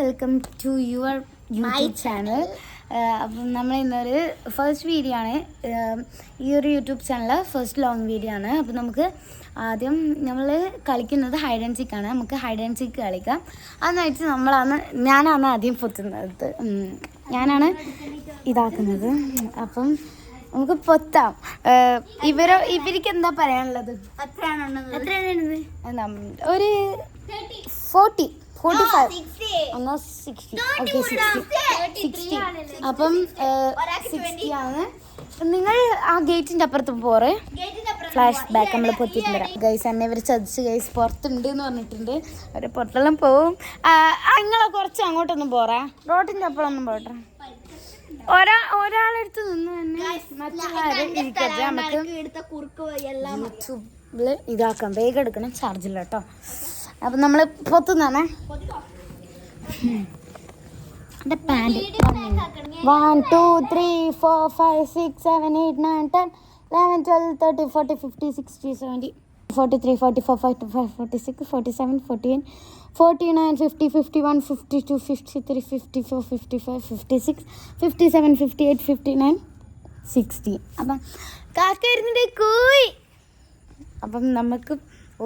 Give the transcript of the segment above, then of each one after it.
Welcome to your YouTube channel. അപ്പം നമ്മൾ ഇന്നൊരു ഫസ്റ്റ് വീഡിയോ ആണ്. ഈ ഒരു YouTube channel first long video ആണ്. അപ്പം നമുക്ക് ആദ്യം നമ്മൾ കളിക്കുന്നത് ഹൈഡ് ആൻഡ് സീക്ക് ആണ്. നമുക്ക് ഹൈഡ് ആൻഡ് സീക്ക് കളിക്കാം. അതെന്ന് ഞാനാണ് ആദ്യം പൊത്തുന്നത്, ഞാനാണ് ഇതാക്കുന്നത്. അപ്പം നമുക്ക് പൊത്താം. ഇവർക്ക് എന്താ പറയാനുള്ളത്? ഒരു 40 45 എന്നാൽ 60. ഓക്കെ, 60. അപ്പം 60 ആണ്. നിങ്ങൾ ആ ഗേറ്റിൻ്റെ അപ്പുറത്ത് പോറ്. ഫ്ലാഷ് ബാക്ക് നമ്മൾ പൊത്തിയിട്ട് വരാം. ഗൈസ് എന്നെ ഇവർ ചതിച്ച് ഗൈസ് പുറത്തുണ്ട് എന്ന് പറഞ്ഞിട്ടുണ്ട്. അവർ പുറത്തെല്ലാം പോവും. നിങ്ങളെ കുറച്ച് അങ്ങോട്ടൊന്നും പോറാ, റോഡിൻ്റെ അപ്പുറമൊന്നും പോട്ടെ. ഒരാളെടുത്ത് നിന്ന് തന്നെ മറ്റുള്ളവരെ ഇരിക്കട്ടെ. നമുക്ക് യൂട്യൂബിൽ ഇതാക്കാം. വേഗം എടുക്കണം, ചാർജില്ല കേട്ടോ. അപ്പം നമ്മൾ പൊത്തുന്നാണേ. എൻ്റെ പാൻറ് 1 2 3 4 5 6 7 8 9 10 11 12 13 14 15 16 17 43 44 45 46 47 48 49 50 51 52 53 54 55 56 57 58 59 60. അപ്പം കാക്കയിരുന്നിട്ട് കോയി. അപ്പം നമുക്ക്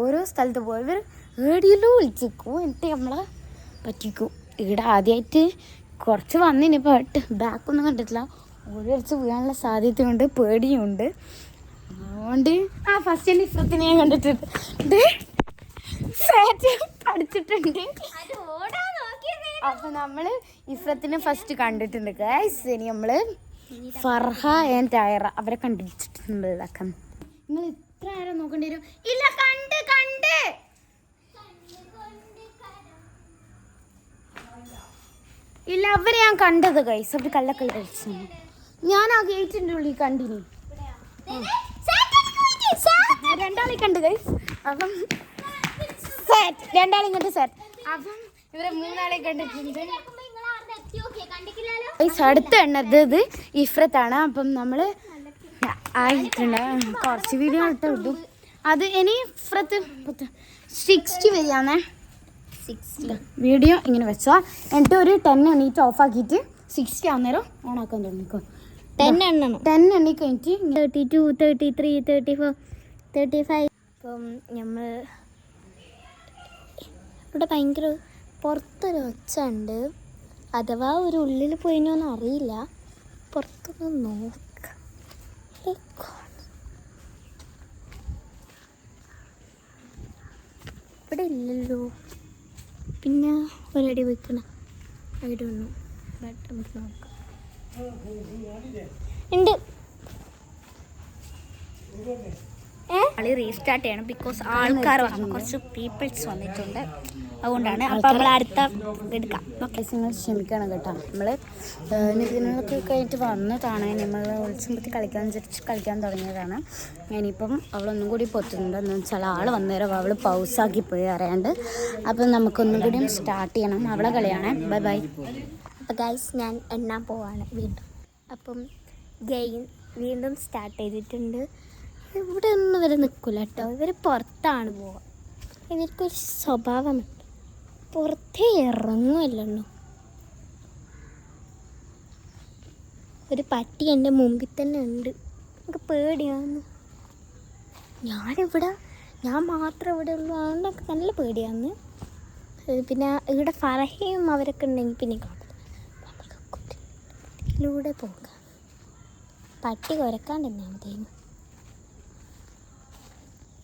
ഓരോ സ്ഥലത്ത് പോയവർ റേഡിയോയിലും വിളിച്ചിരിക്കും, എന്നിട്ട് നമ്മളെ പറ്റിക്കും. ഇവിടെ ആദ്യമായിട്ട് കുറച്ച് വന്നിന്, ബട്ട് ബാക്കൊന്നും കണ്ടിട്ടില്ല. ഓരോരിച്ച് വീഴാനുള്ള സാധ്യതയുണ്ട്, പേടിയുണ്ട്. അതുകൊണ്ട് ഫസ്റ്റ് ഇഫ്രത്തിനെ ഞാൻ കണ്ടിട്ടുണ്ട്, പഠിച്ചിട്ടുണ്ട്. അപ്പം നമ്മൾ ഇഫ്രത്തിനെ ഫസ്റ്റ് കണ്ടിട്ടുണ്ട് ഗൈസ്. ഇനി നമ്മൾ ഫർഹ ആൻഡ് ടയറ അവരെ കണ്ടിട്ടുണ്ട്. നിങ്ങൾ ഇത്ര നേരം നോക്കേണ്ടി വരും. ഇല്ല, കണ്ട് ഇല്ല, അവരെ ഞാൻ കണ്ടത് ഗൈസ്. അവർ കള്ളക്കളി കളിച്ചു. ഞാൻ ആ ഗേറ്റിൻ്റെ ഉള്ളിൽ കണ്ടിനി. രണ്ടാളെ കണ്ട് ഗൈസ്. അപ്പം രണ്ടാളെയും കണ്ട് സെറ്റ്. അപ്പം ഇവരെ മൂന്നാളെ കണ്ടിട്ടുണ്ട് ഗൈസ്. അടുത്ത എണ്ണത് ഇഫ്രത്താണ്. അപ്പം നമ്മൾ ആയിട്ടുണ്ട്. കുറച്ച് വീഡിയോ എടുത്ത് വിട്ടു. അത് ഇനി ഇഫ്രത്ത് 60 വരികയാണേ. 60 വീഡിയോ ഇങ്ങനെ വെച്ചോ. എന്നിട്ട് ഒരു 10 എണ്ണീറ്റ് ഓഫാക്കിയിട്ട് 60 ആകുന്നേരം ഓണാക്കാൻ തുടങ്ങിക്കോ. 10 എണ്ണി കഴിഞ്ഞിട്ട് 32 33 34 35. അപ്പം നമ്മൾ ഇവിടെ ഭയങ്കര പുറത്തൊരു ഒച്ച ഉണ്ട്. അഥവാ ഒരു ഉള്ളിൽ പോയിനോന്ന് അറിയില്ല. പുറത്തൊന്ന് നോക്കാം. ഇവിടെ ഇല്ലല്ലോ. പിന്നെ ഒരടി വെക്കണം. ഐ ഡോണ്ട് നോ, ബട്ട് നമുക്ക് നോക്കാം. ഉണ്ട്. കളി റീസ്റ്റാർട്ട് ചെയ്യണം, ബിക്കോസ് ആൾക്കാർ വന്നു, കുറച്ച് പീപ്പിൾസ് വന്നിട്ടുണ്ട്. അതുകൊണ്ടാണ്. അപ്പം നമ്മൾ അടുത്ത എടുക്കാം. ഓക്കെ, നിങ്ങൾ ക്ഷമിക്കണം കേട്ടോ. നമ്മൾ ഇതിനൊക്കെ കഴിഞ്ഞിട്ട് വന്നതാണ്. നമ്മൾ വിളിച്ചുമ്പത്തി കളിക്കാൻ തുടങ്ങിയതാണ്. ഇനിയിപ്പം അവളൊന്നും കൂടി പൊത്തുന്നുണ്ട്. എന്ന് വെച്ചാൽ ആൾ വന്നേരം അവൾ പൗസാക്കി പോയി അറിയാണ്ട്. അപ്പം നമുക്കൊന്നും കൂടി സ്റ്റാർട്ട് ചെയ്യണം. അവളെ കളിയാണ്. Bye bye. അപ്പം ഗൈസ്, ഞാൻ എണ്ണാൻ പോവാണ് വീണ്ടും. അപ്പം ഗെയിം വീണ്ടും സ്റ്റാർട്ട് ചെയ്തിട്ടുണ്ട്. ഇവിടെ ഒന്നും ഇവർ നിൽക്കില്ല കേട്ടോ. ഇവർ പുറത്താണ് പോവുക. ഇവർക്കൊരു സ്വഭാവമുണ്ട്, പുറത്തേ ഇറങ്ങുമല്ലോ. ഒരു പട്ടി എൻ്റെ മുമ്പിൽ തന്നെ ഉണ്ട്. എനിക്ക് പേടിയാണ്. ഞാൻ മാത്രം ഇവിടെ ഉള്ളൂ. അതുകൊണ്ടൊക്കെ നല്ല പേടിയാണ്. പിന്നെ ഇവിടെ ഫറഹയും അവരൊക്കെ ഉണ്ടെങ്കിൽ പിന്നെ കുഴപ്പമില്ല. നമുക്ക് കുട്ടിയിലൂടെ പോകാം. പട്ടി കുരക്കാണ്ട് തന്നെയാണ് മതിയെന്ന്.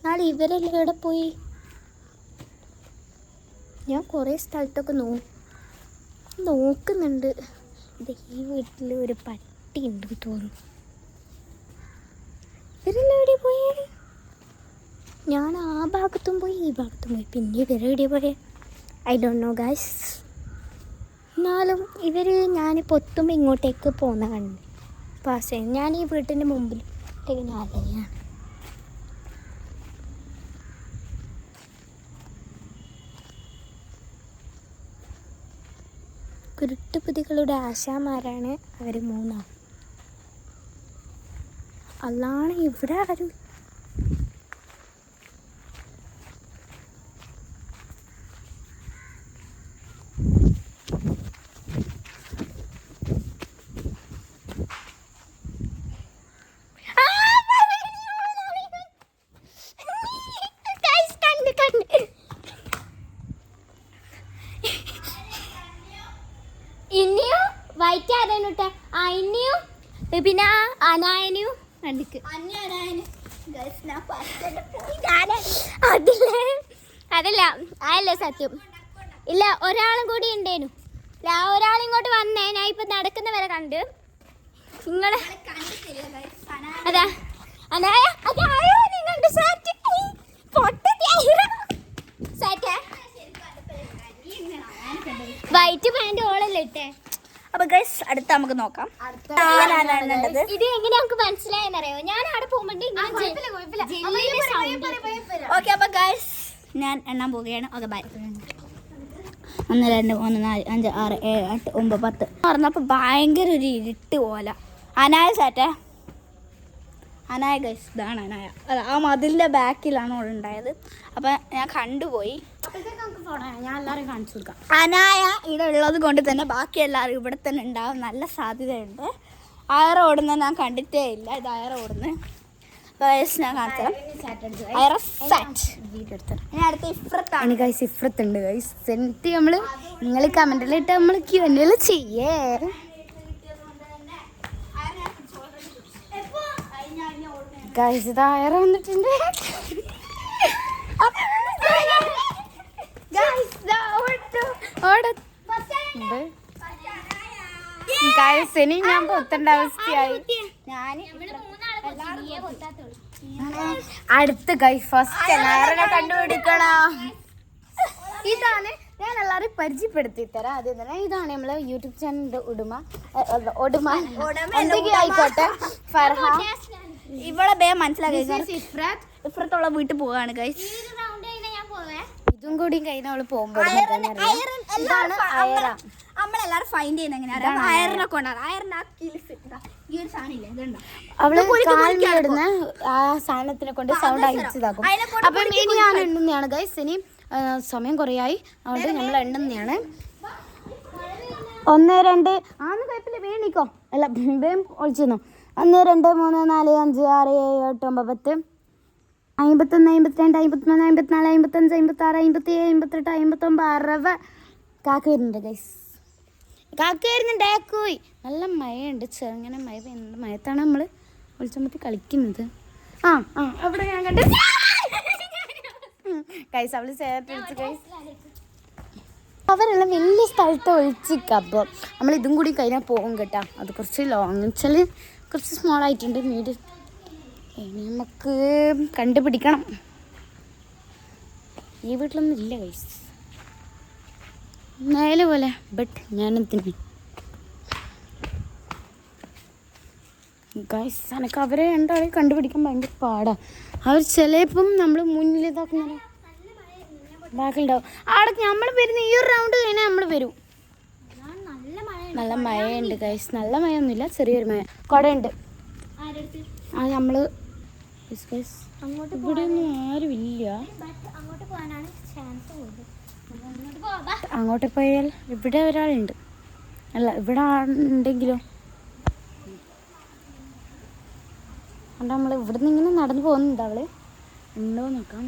നാളെ ഇവരെല്ലാം ഇവിടെ പോയി. ഞാൻ കുറേ സ്ഥലത്തൊക്കെ നോക്കുന്നുണ്ട്. ഇത് ഈ വീട്ടിൽ ഒരു പട്ടി ഉണ്ട് തോന്നുന്നു. ഇവരെല്ലാം എവിടെ പോയേ? ഞാൻ ആ ഭാഗത്തും പോയി, ഈ ഭാഗത്തും പോയി. പിന്നെ ഇവരെവിടെ പോയേ? I don't know guys. എന്നാലും ഞാൻ പൊത്തുമ്പോൾ ഇങ്ങോട്ടേക്ക് പോകുന്ന കണ്ട് പാസ് ചെയ്യും. ഞാൻ ഈ വീട്ടിൻ്റെ മുമ്പിലേക്ക് ഞാൻ അറിയാണ്. കുരുട്ടുപുതികളുടെ ആശാമാരാണ് അവർ മൂന്നാം. അല്ലാണ് ഇവിടെ ആരും. ഇനിയും വൈറ്റ് ആരാനുട്ട ഇനിയും പിന്നെ അനായനും കണ്ടിക്ക് അതല്ല അതല്ലേ സത്യം ഇല്ല ഒരാളും കൂടി ഉണ്ടേനു ഒരാളിങ്ങോട്ട് വന്നേ ഞാൻ ഇപ്പൊ നടക്കുന്ന വരെ കണ്ട് നിങ്ങള് അതാ അനായ അതായോ നിങ്ങളുടെ വൈറ്റ് പാന്റ് ഓളല്ലേ ഇട്ടേ. അപ്പൊ ഗൈസ് അടുത്ത നമുക്ക് നോക്കാം ഇത് എങ്ങനെ നമുക്ക് മനസ്സിലായെന്നറിയോ ഞാൻ അവിടെ പോകുമ്പോ ഓക്കെ. അപ്പൊ ഗൈസ് ഞാൻ എണ്ണാൻ പോവുകയാണ്. Okay bye. 1 2 3 4 5 6 7 8 9 10 പറഞ്ഞപ്പോ ഭയങ്കര ഒരു ഇരുട്ട് പോലെ. അനായ സാറ്റേ അനായ ഗൈസ് ഇതാണ് അനായ. അല്ല ആ മതിലിന്റെ ബാക്കിലാണ് അവിടെ ഉണ്ടായത്. അപ്പൊ ഞാൻ കണ്ടുപോയി. ഞാൻ എല്ലാവരും കാണിച്ചു കൊടുക്കാം. അനായ ഇവിടെ ഉള്ളത് കൊണ്ട് തന്നെ ബാക്കി എല്ലാവരും ഇവിടെ തന്നെ ഉണ്ടാവും നല്ല സാധ്യതയുണ്ട്. അയറ ഓടുന്ന ഞാൻ കണ്ടിട്ടേ ഇല്ല. ഇത് അയറ ഓടുന്ന ഞാൻ കാണിച്ചത് ഇഫ്രത്തുണ്ട് ഗൈസ്. എന്നിട്ട് നമ്മള് നിങ്ങൾ കമന്റിലിട്ട് നമ്മൾ Q&A ചെയ്യേ. ഗൈസ് ഇത് അയറ വന്നിട്ടുണ്ട്. ഇനി ഞാൻ പൊത്തേണ്ട അവസ്ഥയായി. അടുത്ത ഗൈസ് ഫസ്റ്റ് അയറിനെ കണ്ടുപിടിക്കണം. ഇതാണ് ഞാൻ എല്ലാവരും പരിചയപ്പെടുത്തി തരാം. ആദ്യം തന്നെ ഇതാണ് നമ്മളെ യൂട്യൂബ് ചാനലിന്റെ ഒടുമ എന്തൊക്കെയും ആയിക്കോട്ടെ. ഫർഹാൻ ഇവിടെ ബേ മനസ്സിലാക്കി ഇപ്പുറത്തുള്ള വീട്ടിൽ പോവാണ് ഗൈസ്. ഇതും കൂടി കഴിഞ്ഞ അവള് പോകുമ്പോ നമ്മളെല്ലാരും ഫൈൻഡ് ചെയ്യുന്ന എങ്ങനെയാണ് അയറിനെ കൊണ്ടാണ്. അയറിന്റെ ആ കിൽസ് ഈ ഒരു സാധനം ഇല്ലേ ഇതുണ്ടോ അവള് കാലിടുന്ന ആ സാധനത്തിനെ കൊണ്ട് സൗണ്ട് അയച്ചതാക്കും. അപ്പൊ ഇനി ഞാൻ എണ്ണുന്നതാണ് ഗൈസ്. ഇനി സമയം കുറയായി അതുകൊണ്ട് ഞങ്ങൾ എണ്ണുന്നതാണ്. 1 2 ആന്ന് കുഴപ്പമില്ല വേണിക്കോ അല്ല വേം ഒളിച്ചിരുന്നു. 1 2 3 4 5 6 7 8 9 10 51 52 53 54 55 56 57 58 59 60. കാക്ക വരുന്നുണ്ട് ഗൈസ്. കാക്ക വരുന്നുണ്ട്. കോയി നല്ല മഴയുണ്ട്. ചെറുങ്ങനെ മഴ പെയ്യുന്നുണ്ട്. മഴത്താണ് നമ്മൾ ഒളിച്ചമ്പത്തി കളിക്കുന്നത്. അവിടെ ഞാൻ കണ്ട് ഗൈസ് അവള് ചേർത്ത് ഗൈസ്. അവരെല്ലാം വലിയ സ്ഥലത്ത് ഒളിച്ചിക്കുക. അപ്പോൾ നമ്മൾ ഇതും കൂടി കഴിഞ്ഞാൽ പോകും കേട്ടോ. അത് കുറച്ച് ലോങ് വെച്ചാൽ കുറച്ച് സ്മോൾ ആയിട്ടുണ്ട്. മീഡിയം ഇനി നമുക്ക് കണ്ടുപിടിക്കണം. ഈ വീട്ടിലൊന്നും ഇല്ല ഗൈസ്. നേരെ പോലെ ബട്ട് ഞാനെത്തിന് ഗൈസ് എനിക്ക് അവരെ രണ്ടാളെ കണ്ടുപിടിക്കാൻ ഭയങ്കര പാടാണ്. അവർ ചിലപ്പം നമ്മൾ മുന്നിൽ ഇതാക്കുന്ന ബാക്കിലുണ്ടാവും. അവിടെ നമ്മൾ വരുന്ന ഈ ഒരു റൗണ്ട് കഴിഞ്ഞാൽ നമ്മൾ വരും. നല്ല മഴയുണ്ട് ഗൈസ്. നല്ല മഴയൊന്നുമില്ല, ചെറിയൊരു മഴ. കുടയുണ്ട്. അത് നമ്മൾ ഇവിടെ ഒന്നും ആരുമില്ല. അങ്ങോട്ട് പോയാൽ ഇവിടെ ഒരാളുണ്ട്. അല്ല ഇവിടെ ഉണ്ടെങ്കിലോ അതുകൊണ്ട് നമ്മൾ ഇവിടെ നിന്ന് ഇങ്ങനെ നടന്നു പോകുന്നുണ്ട്. അവള് ഉണ്ടോ നോക്കാം.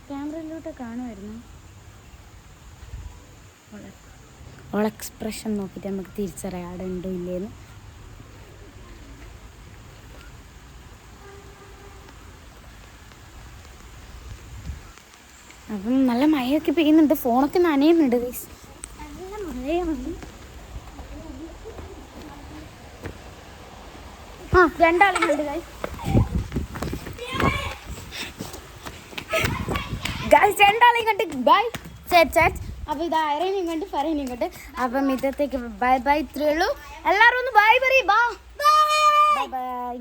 ക്യാമറയിലോട്ട് കാണുമായിരുന്നു. ഓൾ എക്സ്പ്രഷൻ നോക്കിയിട്ട് നമുക്ക് തിരിച്ചറിയാം അവിടെ ഉണ്ടോ ഇല്ലേന്ന്. അപ്പം നല്ല മഴയൊക്കെ പെയ്യുന്നുണ്ട്. ഫോണൊക്കെ നനയുന്നുണ്ട് ഗൈസ്. നല്ല മഴയാണ്. 2 ആളുകളുണ്ട് ഗൈസ്. ഗൈസ് 2 ആളെയും കണ്ട് ബൈ ചേച്ചി. അപ്പോൾ ഇത് ആരെയും കണ്ട് ഫറേനെയും കണ്ട്. അപ്പം ഇന്നത്തേക്ക് ബൈ ബൈ. ഇത്രയേ ഉള്ളൂ. എല്ലാവരും ഒന്ന് ബൈ പറയും. Bye bye.